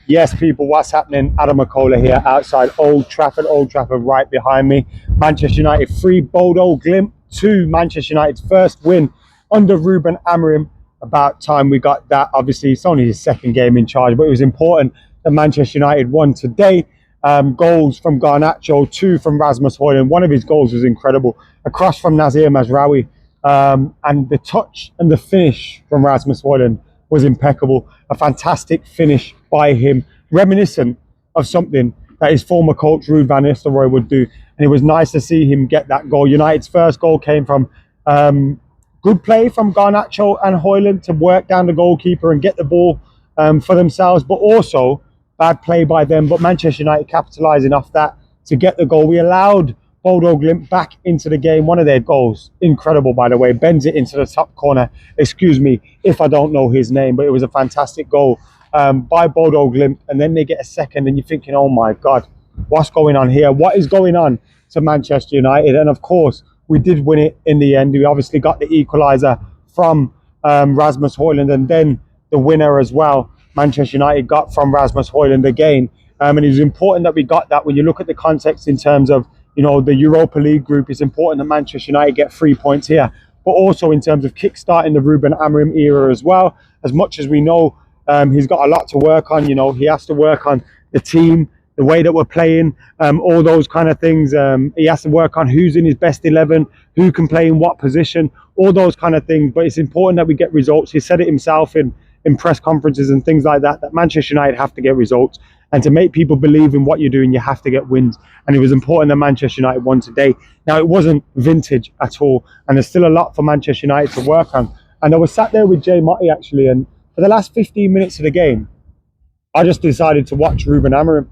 Yes, people, what's happening? AdamMcKola here outside Old Trafford right behind me. Manchester United 3, Bodø Glimt 2. Manchester United's first win under Ruben Amorim. About time we got that. Obviously, it's only his second game in charge, but it was important that Manchester United won today. Goals from Garnacho, 2 from Rasmus Højlund. One of his goals was incredible. A cross from Nazir Mazraoui. And the touch and the finish from Rasmus Højlund was impeccable. A fantastic finish by him, reminiscent of something that his former coach Ruud van Nistelrooy would do. And it was nice to see him get that goal. United's first goal came from good play from Garnacho and Højlund to work down the goalkeeper and get the ball for themselves, but also bad play by them. But Manchester United capitalising off that to get the goal. We allowed Bodø Glimt back into the game. One of their goals, incredible by the way, bends it into the top corner. Excuse me if I don't know his name, but it was a fantastic goal by Bodø Glimt. And then they get a second and you're thinking, oh my God, what's going on here? What is going on to Manchester United? And of course, we did win it in the end. We obviously got the equaliser from Rasmus Højlund, and then the winner as well, Manchester United got from Rasmus Højlund again. And it was important that we got that. When you look at the context in terms of, you know, the Europa League group, it's important that Manchester United get 3 points here, but also in terms of kick-starting the Ruben Amorim era as well. As much as we know he's got a lot to work on, you know, he has to work on the team, the way that we're playing, all those kind of things. He has to work on who's in his best 11, who can play in what position, all those kind of things. But it's important that we get results. He said it himself in press conferences and things like that, that Manchester United have to get results. And to make people believe in what you're doing, you have to get wins. And it was important that Manchester United won today. Now, it wasn't vintage at all. And there's still a lot for Manchester United to work on. And I was sat there with Jay Motti, actually. And for the last 15 minutes of the game, I just decided to watch Ruben Amorim.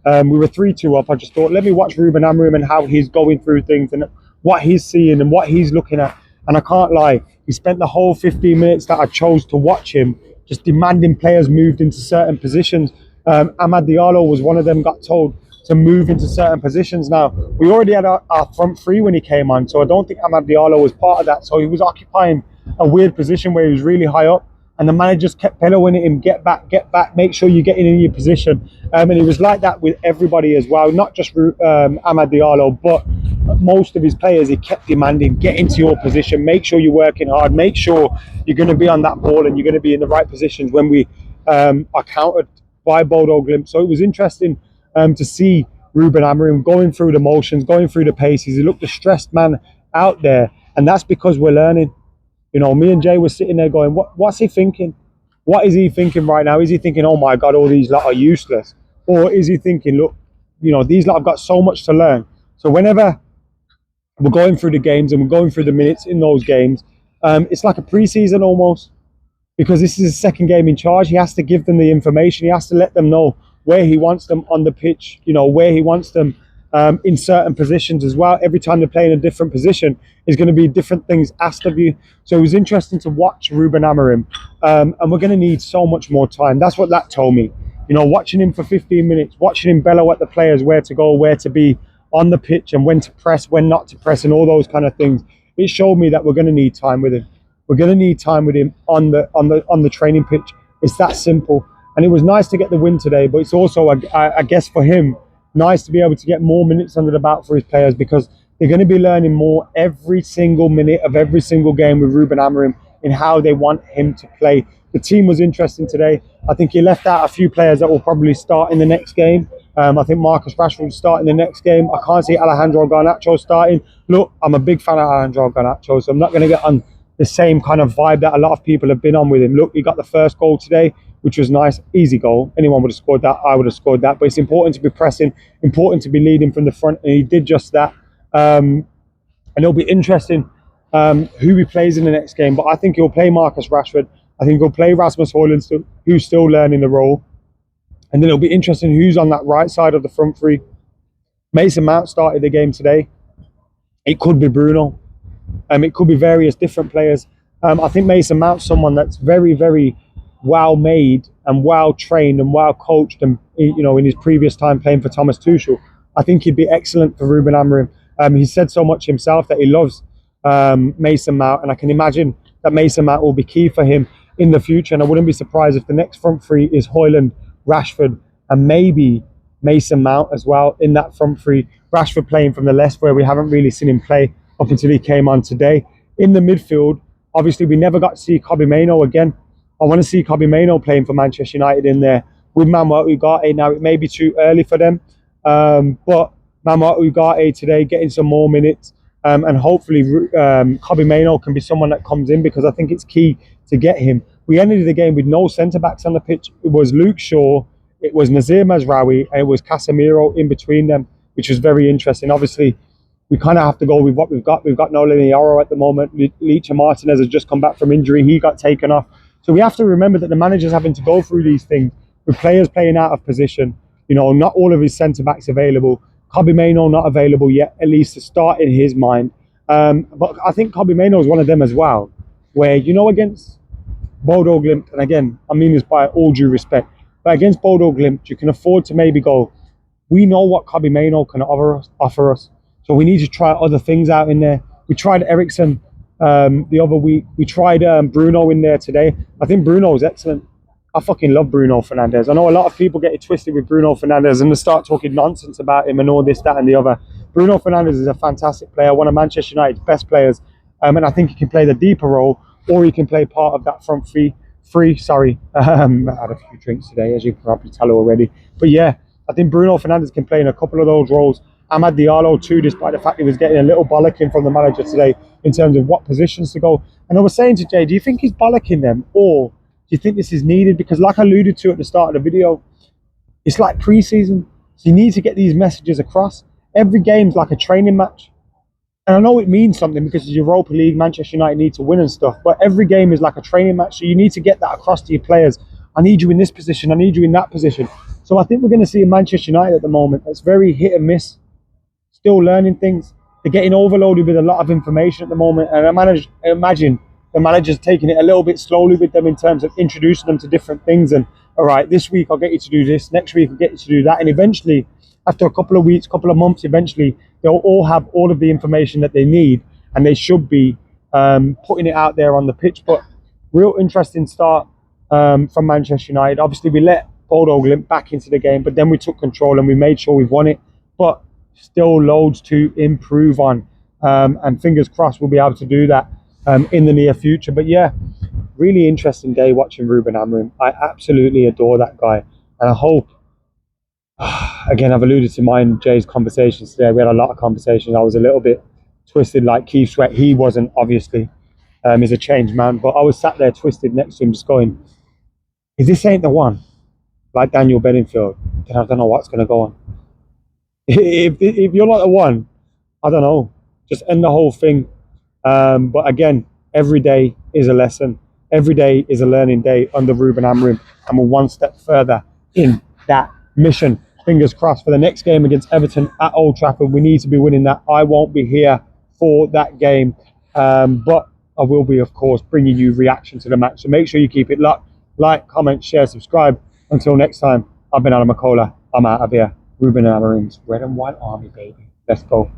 We were 3-2 up. I just thought, let me watch Ruben Amorim and how he's going through things and what he's seeing and what he's looking at. And I can't lie, he spent the whole 15 minutes that I chose to watch him just demanding players moved into certain positions. Amad Diallo was one of them, got told to move into certain positions. Now, we already had our front three when he came on, so I don't think Amad Diallo was part of that. So he was occupying a weird position where he was really high up, and the manager just kept bellowing at him, get back, make sure you're getting in your position. And it was like that with everybody as well, not just Amad Diallo, but most of his players. He kept demanding, get into your position, make sure you're working hard, make sure you're going to be on that ball and you're going to be in the right positions when we are countered by Bodø Glimt. So it was interesting to see Ruben Amorim going through the motions, going through the paces. He looked a stressed man out there, and that's because we're learning. You know, me and Jay were sitting there going, what's he thinking? What is he thinking right now? Is he thinking, oh my God, all these lot are useless? Or is he thinking, look, you know, these lot have got so much to learn. So whenever we're going through the games and we're going through the minutes in those games, it's like a pre-season almost, because this is his second game in charge. He has to give them the information. He has to let them know where he wants them on the pitch, you know, where he wants them in certain positions as well. Every time they're playing a different position, is going to be different things asked of you. So it was interesting to watch Ruben Amorim, and we're going to need so much more time. That's what that told me. You know, watching him for 15 minutes, watching him bellow at the players where to go, where to be on the pitch, and when to press, when not to press, and all those kind of things. It showed me that we're going to need time with him. We're going to need time with him on the training pitch. It's that simple. And it was nice to get the win today, but it's also, I guess, for him, nice to be able to get more minutes under the belt for his players, because they're going to be learning more every single minute of every single game with Ruben Amorim in how they want him to play. The team was interesting today. I think he left out a few players that will probably start in the next game. I think Marcus Rashford will start in the next game. I can't see Alejandro Garnacho starting. Look, I'm a big fan of Alejandro Garnacho, so I'm not going to get on the same kind of vibe that a lot of people have been on with him. Look, he got the first goal today, which was nice, easy goal. Anyone would have scored that, I would have scored that. But it's important to be pressing, important to be leading from the front, and he did just that. And it'll be interesting who he plays in the next game. But I think he'll play Marcus Rashford. I think he'll play Rasmus Højlund, who's still learning the role. And then it'll be interesting who's on that right side of the front three. Mason Mount started the game today. It could be Bruno. It could be various different players. I think Mason Mount's someone that's very, very well made and well trained and well coached, and you know, in his previous time playing for Thomas Tuchel, I think he'd be excellent for Ruben Amorim. He said so much himself that he loves Mason Mount, and I can imagine that Mason Mount will be key for him in the future. And I wouldn't be surprised if the next front three is Højlund, Rashford, and maybe Mason Mount as well in that front three. Rashford playing from the left, where we haven't really seen him play up until he came on today. In the midfield, obviously we never got to see Kobbie Mainoo again. I want to see Kobbie Mainoo playing for Manchester United in there with Manuel Ugarte. Now, it may be too early for them, but Manuel Ugarte today getting some more minutes, and hopefully Kobbie Mainoo can be someone that comes in, because I think it's key to get him. We ended the game with no centre-backs on the pitch. It was Luke Shaw, it was Nazir Mazraoui, and it was Casemiro in between them, which was very interesting. Obviously, we kind of have to go with what we've got. We've got Nolan Yoro at the moment. Licha Martinez has just come back from injury. He got taken off. So we have to remember that the manager's having to go through these things with players playing out of position. You know, not all of his centre-backs available. Kobbie Mainoo not available yet, at least to start in his mind. But I think Kobbie Mainoo is one of them as well, where, you know, against Bodø Glimt, and again, I mean this by all due respect, but against Bodø Glimt, you can afford to maybe go, we know what Kobbie Mainoo can offer us. So we need to try other things out in there. We tried Eriksen the other week. We tried Bruno in there today. I think Bruno is excellent. I fucking love Bruno Fernandes. I know a lot of people get it twisted with Bruno Fernandes and they start talking nonsense about him and all this, that and the other. Bruno Fernandes is a fantastic player, one of Manchester United's best players. And I think he can play the deeper role, or he can play part of that front three. I had a few drinks today, as you can probably tell already. But yeah, I think Bruno Fernandes can play in a couple of those roles. Amad Diallo too, despite the fact he was getting a little bollocking from the manager today in terms of what positions to go. And I was saying to Jay, do you think he's bollocking them, or do you think this is needed? Because like I alluded to at the start of the video, it's like pre-season. So you need to get these messages across. Every game's like a training match. And I know it means something because it's Europa League, Manchester United need to win and stuff, but every game is like a training match. So you need to get that across to your players. I need you in this position. I need you in that position. So I think we're going to see a Manchester United at the moment that's very hit and miss. Still learning things. They're getting overloaded with a lot of information at the moment, and I imagine the manager's taking it a little bit slowly with them in terms of introducing them to different things. And all right, this week I'll get you to do this, next week I'll get you to do that, and eventually, after a couple of weeks, couple of months, eventually they'll all have all of the information that they need, and they should be putting it out there on the pitch. But real interesting start from Manchester United. Obviously, we let Bodø Glimt back into the game, but then we took control and we made sure we won it. But still loads to improve on, and fingers crossed we'll be able to do that in the near future. But yeah, really interesting day watching Ruben Amorim. I absolutely adore that guy, and I hope, again, I've alluded to mine and Jay's conversations today. We had a lot of conversations. I was a little bit twisted like Keith Sweat. He wasn't, obviously. He's a changed man, but I was sat there twisted next to him just going, if this ain't the one, like Daniel Bedingfield, then I don't know what's going to go on. If you're not the one, I don't know, just end the whole thing. But again, every day is a lesson. Every day is a learning day under Ruben Amorim, and we're one step further in that mission. Fingers crossed for the next game against Everton at Old Trafford. We need to be winning that. I won't be here for that game, but I will be, of course, bringing you reaction to the match. So make sure you keep it locked. Like, comment, share, subscribe. Until next time, I've been AdamMcKola. I'm out of here. Ruben Amorim's Red and White Army, baby. Let's go.